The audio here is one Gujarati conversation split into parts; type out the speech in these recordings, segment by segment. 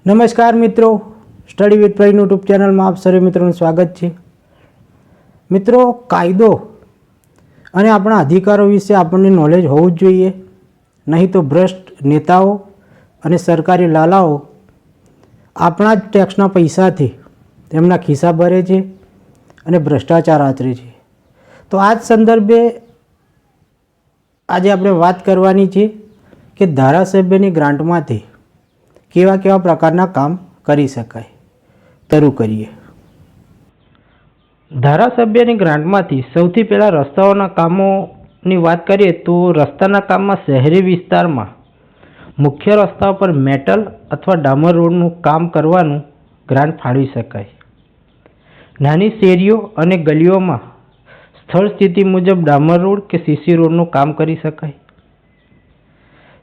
નમસ્કાર મિત્રો, સ્ટડી વિથ પ્રવીણ યુટ્યુબ ચેનલમાં આપ સર્વે મિત્રોનું સ્વાગત છે। મિત્રો, કાયદો અને આપણા અધિકારો વિશે આપણને નોલેજ હોવું જ જોઈએ, નહીં તો ભ્રષ્ટ નેતાઓ અને સરકારી લાલાઓ આપણા જ ટેક્સના પૈસાથી તેમના ખિસ્સા ભરે છે અને ભ્રષ્ટાચાર આચરે છે। તો આ જ સંદર્ભે આજે આપણે વાત કરવાની છે કે ધારાસભ્યની ગ્રાન્ટમાંથી કેવા કેવા પ્રકારના કામ કરી શકાય। શરૂ કરીએ। ધારાસભ્યની ગ્રાન્ટમાંથી સૌથી પહેલાં રસ્તાઓના કામોની વાત કરીએ તો રસ્તાના કામમાં શહેરી વિસ્તારમાં મુખ્ય રસ્તાઓ પર મેટલ અથવા ડામર રોડનું કામ કરવાનું ગ્રાન્ટ ફાળવી શકાય। નાની શેરીઓ અને ગલીઓમાં સ્થળ સ્થિતિ મુજબ ડામર રોડ કે સીસી રોડનું કામ કરી શકાય।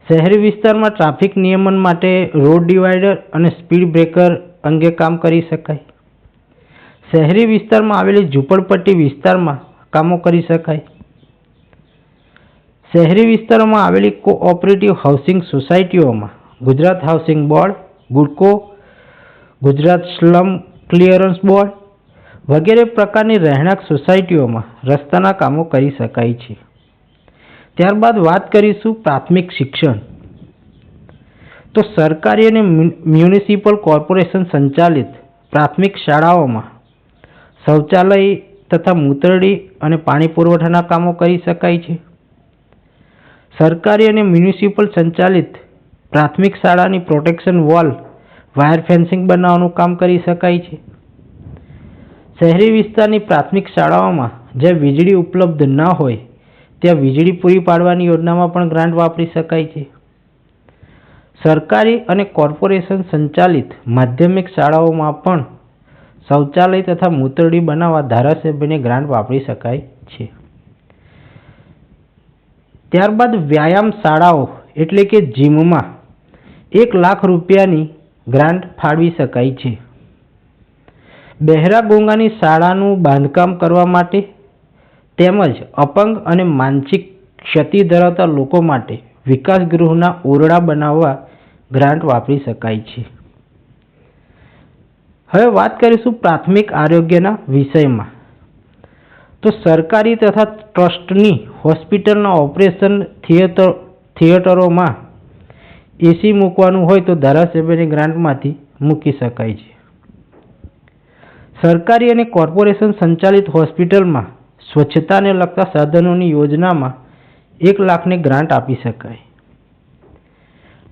શહેરી વિસ્તારમાં ટ્રાફિક નિયમન માટે રોડ ડિવાઈડર અને સ્પીડ બ્રેકર અંગે કામ કરી શકાય। શહેરી વિસ્તારમાં આવેલી ઝૂંપડપટ્ટી વિસ્તારમાં કામો કરી શકાય। શહેરી વિસ્તારોમાં આવેલી કોઓપરેટિવ હાઉસિંગ સોસાયટીઓમાં ગુજરાત હાઉસિંગ બોર્ડ, ગુડકો, ગુજરાત સ્લમ ક્લિયરન્સ બોર્ડ વગેરે પ્રકારની રહેણાંક સોસાયટીઓમાં રસ્તાના કામો કરી શકાય છે। ત્યારબાદ વાત કરીશું પ્રાથમિક શિક્ષણ। તો સરકારી અને મ્યુનિસિપલ કોર્પોરેશન સંચાલિત પ્રાથમિક શાળાઓમાં શૌચાલય તથા મૂતરડી અને પાણી પુરવઠાના કામો કરી શકાય છે। સરકારી અને મ્યુનિસિપલ સંચાલિત પ્રાથમિક શાળાની પ્રોટેક્શન વોલ, વાયર ફેન્સિંગ બનાવવાનું કામ કરી શકાય છે। શહેરી વિસ્તારની પ્રાથમિક શાળાઓમાં જ્યાં વીજળી ઉપલબ્ધ ન હોય ત્યાં વીજળી પૂરી પાડવાની યોજનામાં પણ ગ્રાન્ટ વાપરી શકાય છે। સરકારી અને કોર્પોરેશન સંચાલિત માધ્યમિક શાળાઓમાં પણ શૌચાલય તથા મૂતરડી બનાવવા ધારાસભ્યની ગ્રાન્ટ વાપરી શકાય છે। ત્યારબાદ વ્યાયામ શાળાઓ એટલે કે જીમમાં 1 લાખ રૂપિયાની ગ્રાન્ટ ફાળવી શકાય છે। બહેરા ગૂંગાની શાળાનું બાંધકામ કરવા માટે તેમજ અપંગ અને માનસિક ક્ષતિ ધરાવતા લોકો માટે વિકાસ ગૃહના ઓરડા બનાવવા ગ્રાન્ટ વાપરી શકાય છે। હવે વાત કરીશું પ્રાથમિક આરોગ્યના વિષયમાં। તો સરકારી તથા ટ્રસ્ટની હોસ્પિટલના ઓપરેશન થિયેટરોમાં એસી મૂકવાનું હોય તો ધારાસભ્યની ગ્રાન્ટમાંથી મૂકી શકાય છે। સરકારી અને કોર્પોરેશન સંચાલિત હોસ્પિટલમાં સ્વચ્છતાને લગતા સાધનોની યોજનામાં 1 લાખની ગ્રાન્ટ આપી શકાય।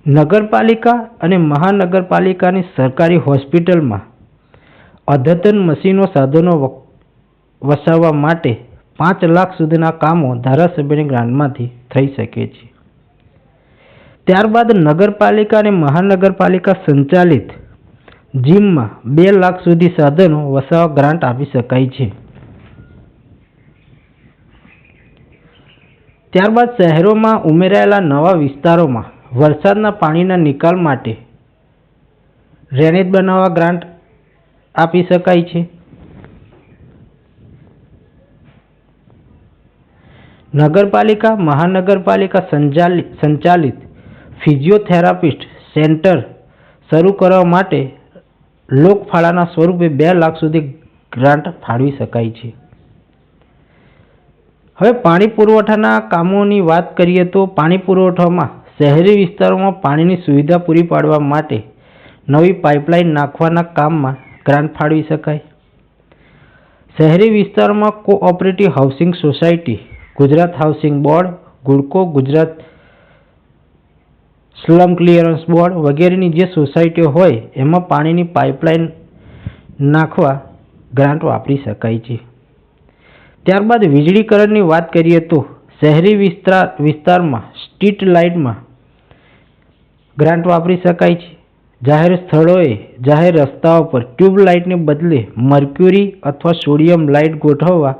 નગરપાલિકા અને મહાનગરપાલિકાની સરકારી હોસ્પિટલમાં અદ્યતન મશીનો સાધનો વસાવવા માટે 5 લાખ સુધીના કામો ધારાસભ્યની ગ્રાન્ટમાંથી થઈ શકે છે। ત્યારબાદ નગરપાલિકા અને મહાનગરપાલિકા સંચાલિત જીમમાં 2 લાખ સુધી સાધનો વસાવવા ગ્રાન્ટ આપી શકાય છે। ત્યારબાદ શહેરોમાં ઉમેરાયેલા નવા વિસ્તારોમાં વરસાદના પાણીના નિકાલ માટે ડ્રેનેજ બનાવવા ગ્રાન્ટ આપી શકાય છે। નગરપાલિકા મહાનગરપાલિકા સંચાલિત ફિઝિયોથેરાપિસ્ટ સેન્ટર શરૂ કરવા માટે લોકફાળાના સ્વરૂપે 2 લાખ સુધી ગ્રાન્ટ ફાળવી શકાય છે। હવે પાણી પુરવઠાના કામોની વાત કરીએ તો પાણી પુરવઠામાં શહેરી વિસ્તારોમાં પાણીની સુવિધા પૂરી પાડવા માટે નવી પાઇપલાઇન નાખવાના કામમાં ગ્રાન્ટ ફાળવી શકાય। શહેરી વિસ્તારોમાં cooperative housing society, Gujarat housing board, ગુડકો, ગુજરાત સ્લમ ક્લિયરન્સ બોર્ડ વગેરેની જે સોસાયટીઓ હોય એમાં પાણીની પાઇપલાઇન નાખવા ગ્રાન્ટ વાપરી શકાય છે। ત્યારબાદ વીજળીકરણની વાત કરીએ તો શહેરી વિસ્તારમાં સ્ટ્રીટ લાઇટમાં ગ્રાન્ટ વાપરી શકાય છે। જાહેર સ્થળોએ જાહેર રસ્તાઓ પર ટ્યુબ લાઇટને બદલે મર્ક્યુરી અથવા સોડિયમ લાઇટ ગોઠવવા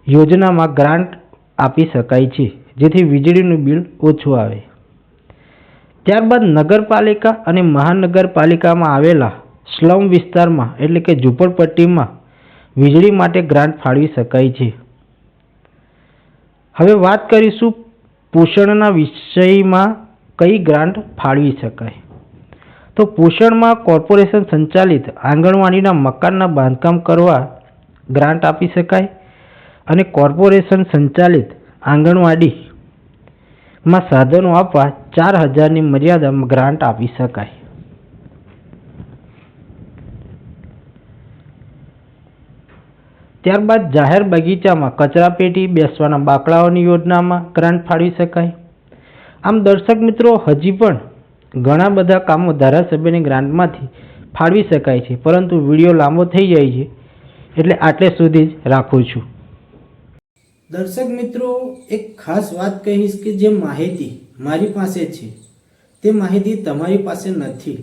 યોજનામાં ગ્રાન્ટ આપી શકાય છે, જેથી વીજળીનું બિલ ઓછું આવે। ત્યારબાદ નગરપાલિકા અને મહાનગરપાલિકામાં આવેલા સ્લમ વિસ્તારમાં એટલે કે ઝૂંપડપટ્ટીમાં વીજળી માટે ગ્રાન્ટ ફાળવી શકાય છે। હવે વાત કરીશું પોષણના વિષયમાં કઈ ગ્રાન્ટ ફાળવી શકાય। તો પોષણમાં કોર્પોરેશન સંચાલિત આંગણવાડીના મકાનના બાંધકામ કરવા ગ્રાન્ટ આપી શકાય અને કોર્પોરેશન સંચાલિત આંગણવાડીમાં સાધનો આપવા 4,000ની મર્યાદામાં ગ્રાન્ટ આપી શકાય. ત્યારબાદ જાહેર બગીચામાં કચરાપેટી બેસવાના બાકડાઓની યોજનામાં ગ્રાન્ટ ફાળવી શકાય. આમ દર્શક મિત્રો, હજી પણ ઘણા બધા કામો ધારાસભ્યની ગ્રાન્ટમાંથી ફાળવી શકાય છે, પરંતુ વિડીયો લાંબો થઈ જાય છે એટલે આટલે સુધી જ રાખું છું. દર્શક મિત્રો, એક ખાસ વાત કહીશ કે જે માહિતી મારી પાસે છે તે માહિતી તમારી પાસે નથી.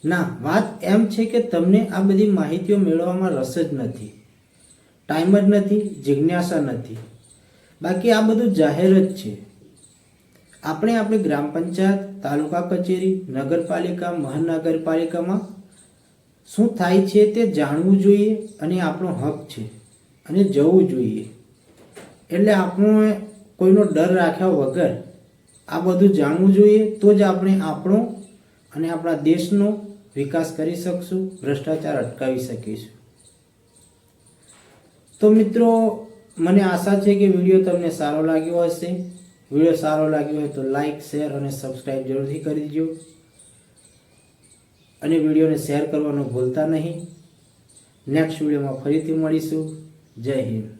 ના, વાત એમ છે કે તમને આ બધી માહિતીઓ મેળવવામાં રસ જ નથી, ટાઈમ જ નથી, જિજ્ઞાસા નથી. બાકી આ બધું જાહેર જ છે. આપણે ગ્રામ પંચાયત, તાલુકા કચેરી, નગરપાલિકા, મહાનગરપાલિકામાં શું થાય છે તે જાણવું જોઈએ અને આપણો હક છે અને જવું જોઈએ. એટલે આપણે કોઈનો ડર રાખ્યા વગર આ બધું જાણવું જોઈએ, તો જ આપણે આપણો અને આપણા દેશનો વિકાસ કરી શકશું, ભ્રષ્ટાચાર અટકાવી શકીશું. તો મિત્રો, મને આશા છે કે વિડીયો તમને સારો લાગ્યો હશે. વિડીયો સારો લાગ્યો હોય તો લાઈક, શેર અને સબસ્ક્રાઈબ જરૂરથી કરી દેજો અને વિડીયોને શેર કરવાનું ભૂલતા નહીં. નેક્સ્ટ વિડીયોમાં ફરીથી મળીશું. જય હિન્દ.